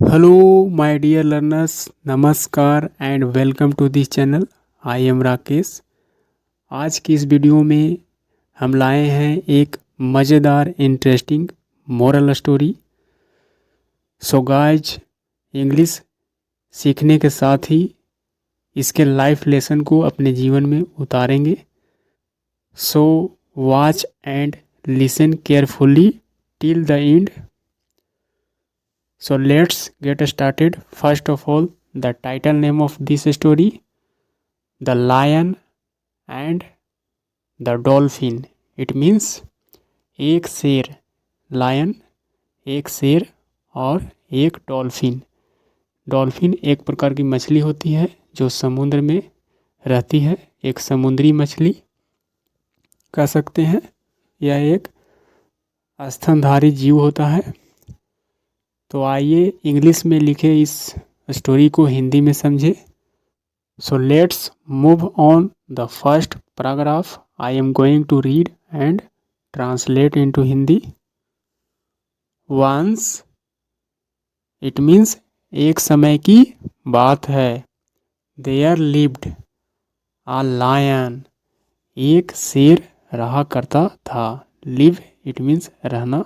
Hello, my dear learners. नमस्कार and welcome to this channel. I am Rakesh. आज की इस वीडियो में हम लाए हैं एक मज़ेदार interesting moral story. So guys, English सीखने के साथ ही इसके लाइफ लेसन को अपने जीवन में उतारेंगे. So watch and listen carefully till the end. So let's get started. First of all, the title name of this story, The Lion and the Dolphin. It means एक शेर, लायन एक शेर और एक डॉल्फिन. डॉल्फिन एक प्रकार की मछली होती है जो समुद्र में रहती है. एक समुद्री मछली कह सकते हैं. यह एक स्तनधारी जीव होता है. तो आइए इंग्लिश में लिखे इस स्टोरी को हिंदी में समझे. So let's move on the first paragraph. I am going to read and translate into Hindi. Once, it means एक समय की बात है. देयर लिव्ड अ लायन, एक शेर रहा करता था. लिव इट मीन्स रहना.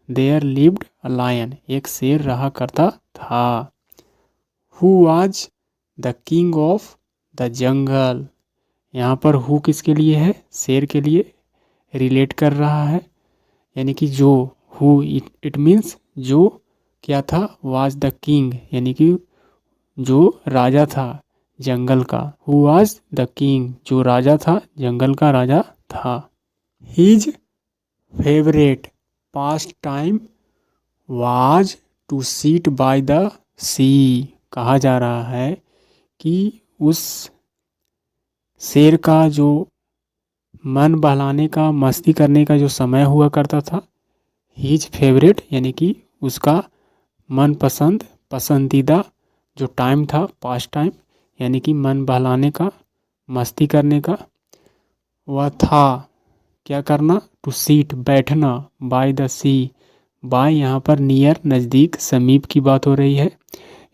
देयर लिव्ड अ लायन, एक शेर रहा करता था. Who was the king of the jungle. यहाँ पर हु किसके लिए है? शेर के लिए रिलेट कर रहा है. यानी कि जो, हु इट मीन्स जो क्या था, वाज द किंग यानी कि जो राजा था जंगल का. हु वाज द किंग, जो राजा था, जंगल का राजा था. His favourite pastime was to sit by the sea. कहा जा रहा है कि उस शेर का जो मन बहलाने का, मस्ती करने का जो समय हुआ करता था, हिज फेवरेट यानी कि उसका मनपसंद, पसंदीदा जो टाइम था, पास्ट टाइम यानी कि मन बहलाने का, मस्ती करने का, वह था क्या करना? टू सीट बैठना. बाय द सी, बाय यहाँ पर नियर नज़दीक, समीप की बात हो रही है.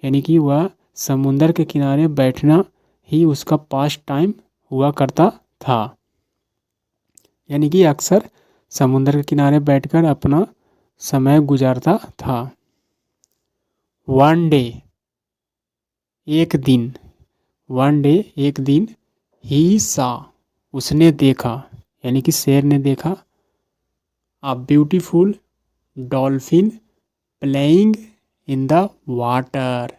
यानी कि वह समुंदर के किनारे बैठना ही उसका पास्ट टाइम हुआ करता था. यानी कि अक्सर समुंदर के किनारे बैठकर अपना समय गुजारता था. वन डे, एक दिन. वन डे, एक दिन. ही सा, उसने देखा यानी कि शेर ने देखा. A beautiful dolphin playing in the water.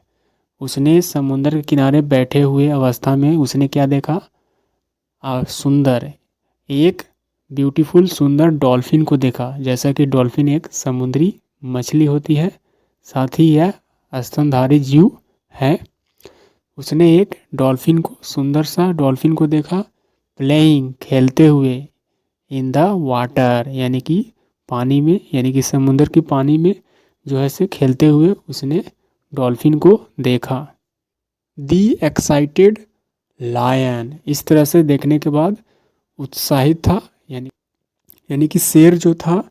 उसने समुद्र के किनारे बैठे हुए अवस्था में उसने क्या देखा? सुंदर, एक ब्यूटीफुल सुंदर डॉल्फिन को देखा. जैसा कि डॉल्फिन एक समुद्री मछली होती है, साथ ही यह स्तनधारी जीव है. उसने एक डॉल्फिन को, सुंदर सा डॉल्फिन को देखा. प्लेइंग, खेलते हुए. इन द वाटर यानी कि पानी में, यानी कि समुद्र के पानी में जो है से खेलते हुए उसने डॉल्फिन को देखा. दी एक्साइटेड लायन, इस तरह से देखने के बाद उत्साहित था. यानी कि शेर जो था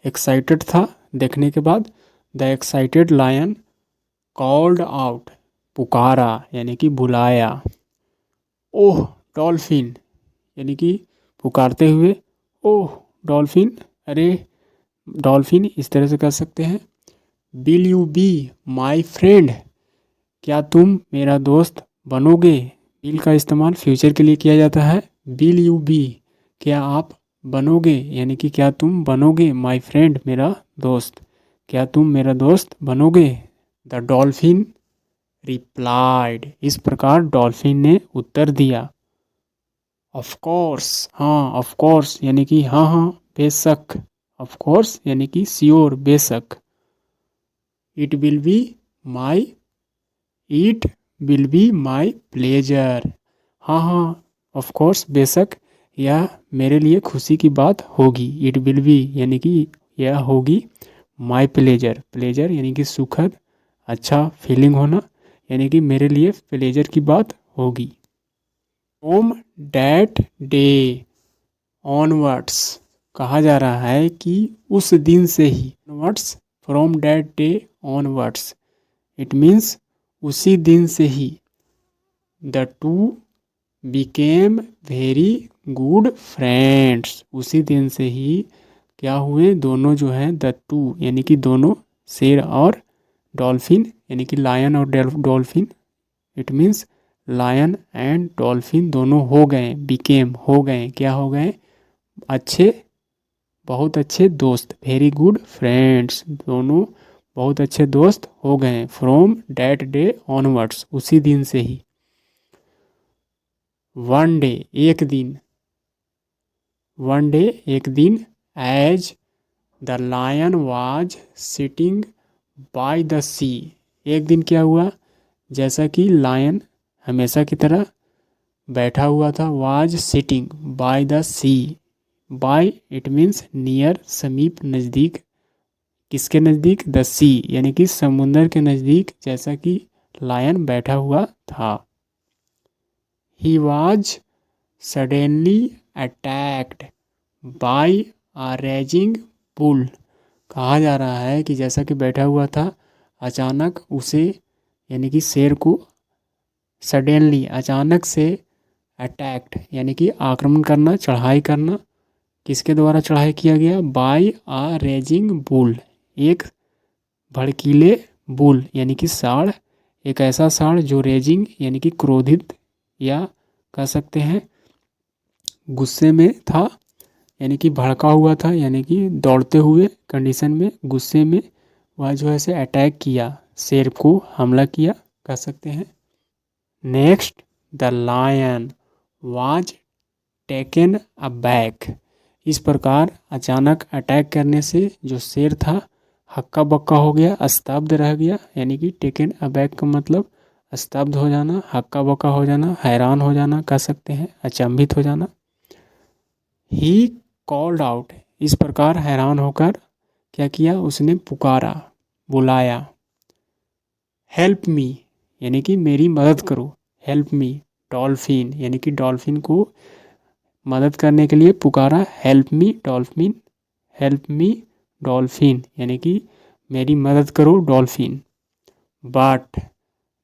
एक्साइटेड था देखने के बाद. The excited lion called out, पुकारा यानी कि बुलाया. ओह डॉल्फिन, यानी कि पुकारते हुए, ओह डॉल्फिन, अरे डॉल्फिन, इस तरह से कह सकते हैं. Will you be my friend, क्या तुम मेरा दोस्त बनोगे. विल का इस्तेमाल फ्यूचर के लिए किया जाता है. विल यू बी, क्या आप बनोगे, यानी कि क्या तुम बनोगे. माई फ्रेंड, मेरा दोस्त, क्या तुम मेरा दोस्त बनोगे. द डॉल्फिन रिप्लाइड, इस प्रकार डॉल्फिन ने उत्तर दिया. ऑफ कोर्स, हाँ, ऑफ कोर्स यानी कि हाँ हाँ, बेशक. ऑफ कोर्स यानी कि श्योर, बेशक. It will be my, it will be my pleasure, हाँ हाँ, ऑफ कोर्स, बेशक, यह मेरे लिए खुशी की बात होगी. इट विल बी यानी कि यह होगी. माई प्लेजर, प्लेजर यानी कि सुखद, अच्छा फीलिंग होना, यानी कि मेरे लिए प्लेजर की बात होगी. फ्रॉम डैट डे ऑनवर्ड्स, कहा जा रहा है कि उस दिन से ही. Onwards, from that day onwards it means उसी दिन से ही the two became very good friends, उसी दिन से ही क्या हुए, दोनों जो हैं द टू यानी कि दोनों शेर और डॉल्फिन यानी कि लायन और dolphin, it means lion and dolphin दोनों हो गए, बिकेम हो गए, क्या हो गए, अच्छे, बहुत अच्छे दोस्त, वेरी गुड फ्रेंड्स, दोनों बहुत अच्छे दोस्त हो गए, फ्रॉम डैट डे ऑनवर्ड्स, उसी दिन से ही। वन डे एक दिन, वन डे एक दिन, as the lion was sitting by the sea, एक दिन क्या हुआ, जैसा कि लायन हमेशा की तरह बैठा हुआ था, was sitting by the sea, by it means near, समीप, नज़दीक, किसके नज़दीक, द सी यानी कि समुंदर के नज़दीक, जैसा कि लायन बैठा हुआ था। He was suddenly attacked by a raising bull, कहा जा रहा है कि जैसा कि बैठा हुआ था, अचानक उसे यानी कि शेर को सडनली अचानक से अटैक्ड यानी कि आक्रमण करना, चढ़ाई करना, किसके द्वारा चढ़ाई किया गया, बाय अ रेजिंग बुल, एक भड़कीले बुल यानी कि साढ़, एक ऐसा साढ़ जो रेजिंग यानी कि क्रोधित या कह सकते हैं गुस्से में था, यानी कि भड़का हुआ था, यानी कि दौड़ते हुए कंडीशन में, गुस्से में वह जो है से अटैक किया, शेर को हमला किया कह सकते हैं। Next, the lion was taken aback, इस प्रकार अचानक अटैक करने से जो शेर था हक्का बक्का हो गया, स्तब्ध रह गया, यानी कि टेकन अबैक का मतलब स्तब्ध हो जाना, हक्का बक्का हो जाना, हैरान हो जाना कह सकते हैं, अचंभित हो जाना। ही कॉल्ड आउट, इस प्रकार हैरान होकर क्या किया, उसने पुकारा, बुलाया, हेल्प मी यानी कि मेरी मदद करो, हेल्प मी, डॉल्फिन यानी कि डॉल्फिन को मदद करने के लिए पुकारा, help me dolphin, help me dolphin यानी कि मेरी मदद करो dolphin. But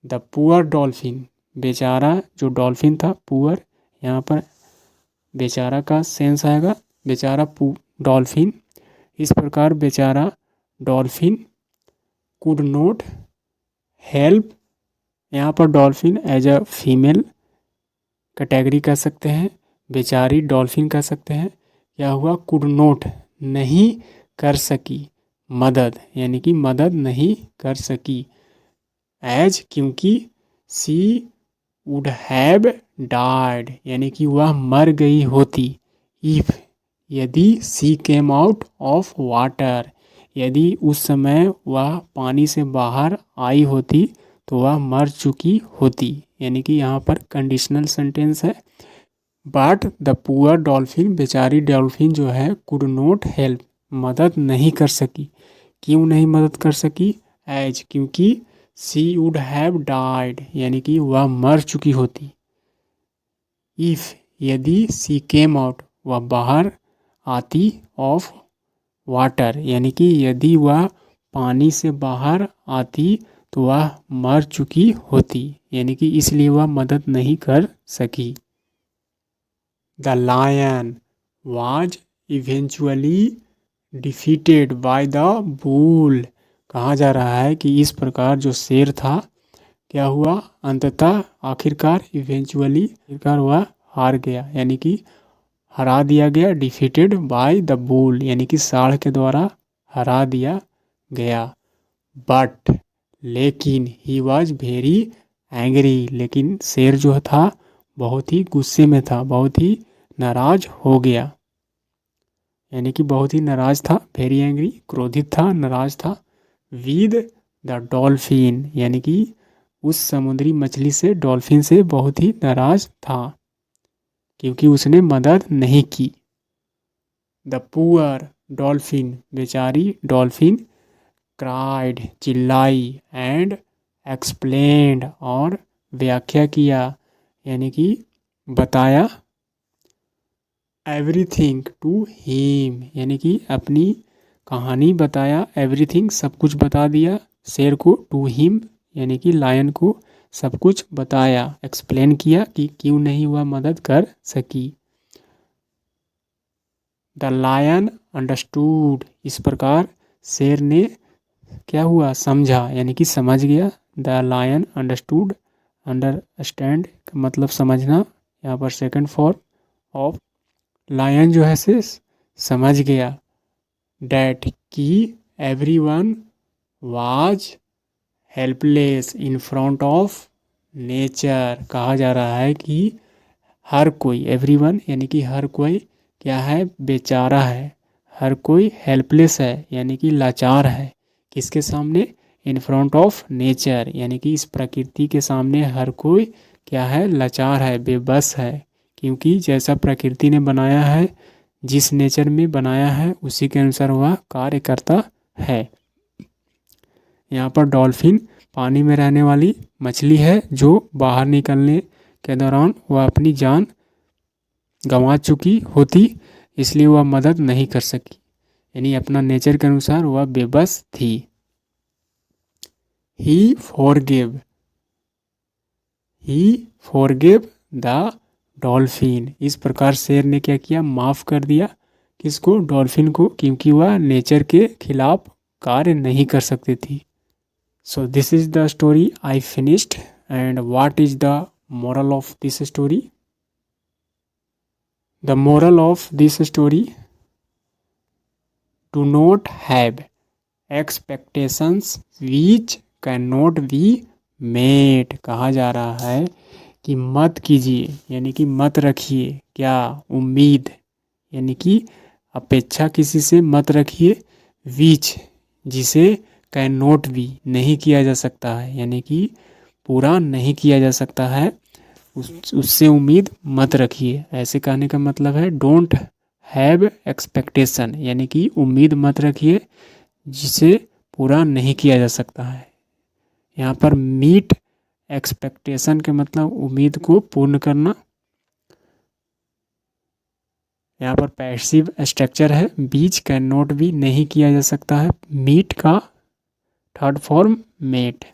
the poor dolphin, बेचारा जो डॉल्फिन था, पुअर यहाँ पर बेचारा का सेंस आएगा, बेचारा डॉल्फिन, इस प्रकार बेचारा डॉल्फिन कुड नॉट हेल्प, यहाँ पर dolphin as a female category कह सकते हैं, बेचारी डॉल्फिन कह सकते हैं, क्या हुआ, कुड नॉट नहीं कर सकी, मदद यानी कि मदद नहीं कर सकी, एज क्योंकि सी वुड हैव डाइड यानी कि वह मर गई होती, इफ यदि सी केम आउट ऑफ वाटर, यदि उस समय वह पानी से बाहर आई होती तो वह मर चुकी होती, यानी कि यहाँ पर कंडीशनल सेंटेंस है। बट द पुअर डॉल्फिन, बेचारी डॉल्फिन जो है, कुड नॉट हेल्प, मदद नहीं कर सकी, क्यों नहीं मदद कर सकी, एज क्योंकि सी वुड हैव डाइड यानी कि वह मर चुकी होती, इफ यदि सी केम आउट वह बाहर आती, ऑफ वाटर यानी कि यदि वह पानी से बाहर आती तो वह मर चुकी होती, यानी कि इसलिए वह मदद नहीं कर सकी। The lion was eventually defeated by the bull, कहा जा रहा है कि इस प्रकार जो शेर था क्या हुआ, अंततः आखिरकार, इवेंचुअली आखिरकार वह हार गया, यानी कि हरा दिया गया, डिफीटेड बाय द बुल यानी कि साढ़ के द्वारा हरा दिया गया। बट लेकिन ही वॉज वेरी एंग्री, लेकिन शेर जो था बहुत ही गुस्से में था, बहुत ही नाराज हो गया, यानी कि बहुत ही नाराज था, वेरी एंग्री, क्रोधित था, नाराज था, विद द डॉल्फिन यानी कि उस समुद्री मछली से, डॉल्फिन से बहुत ही नाराज था क्योंकि उसने मदद नहीं की। द पुअर डॉल्फिन, बेचारी डॉल्फिन, क्राइड चिल्लाई, एंड एक्सप्लेन्ड और व्याख्या किया यानी कि बताया, एवरीथिंग टू हिम यानी कि अपनी कहानी बताया, एवरीथिंग सब कुछ बता दिया शेर को, टू हिम यानी कि लायन को सब कुछ बताया, एक्सप्लेन किया कि क्यों नहीं वह मदद कर सकी। द लायन अंडरस्टूड, इस प्रकार शेर ने क्या हुआ, समझा, यानी कि समझ गया। द लायन अंडरस्टूड, अंडरस्टैंड का मतलब समझना, यहाँ पर सेकंड फॉर्म ऑफ लायन जो है से समझ गया। डैट कि everyone was helpless in front of nature, कहा जा रहा है कि हर कोई, एवरीवन यानी कि हर कोई क्या है, बेचारा है, हर कोई हेल्पलेस है यानी कि लाचार है, किसके सामने, इन फ्रंट ऑफ नेचर, यानी कि इस प्रकृति के सामने हर कोई क्या है, लाचार है, बेबस है, क्योंकि जैसा प्रकृति ने बनाया है, जिस नेचर में बनाया है उसी के अनुसार वह कार्य करता है। यहाँ पर डॉल्फिन पानी में रहने वाली मछली है जो बाहर निकलने के दौरान वह अपनी जान गंवा चुकी होती, इसलिए वह मदद नहीं कर सकी, यानी अपना नेचर के अनुसार वह बेबस थी। ही फॉरगिव द डॉल्फिन, इस प्रकार शेर ने क्या किया, माफ़ कर दिया, किसको, डॉल्फिन को, क्योंकि वह नेचर के खिलाफ कार्य नहीं कर सकती थी। So this is the story I finished, and what is the moral of this story? The moral of this story: do not have expectations which cannot be met। कहा जा रहा है कि मत कीजिए, यानी कि मत रखिए क्या, उम्मीद, यानी कि अपेक्षा किसी से मत रखिए, विच, जिसे कैन नॉट बी, नहीं किया जा सकता है, यानी कि पूरा नहीं किया जा सकता है, उससे उम्मीद मत रखिए। ऐसे कहने का मतलब है डोंट हैव एक्सपेक्टेशन, यानी कि उम्मीद मत रखिए जिसे पूरा नहीं किया जा सकता है। यहाँ पर मीट एक्सपेक्टेशन के मतलब उम्मीद को पूर्ण करना। यहाँ पर पैसिव स्ट्रक्चर है, बीच कैन नॉट बी, नहीं किया जा सकता है, मीट का थर्ड फॉर्म मेट।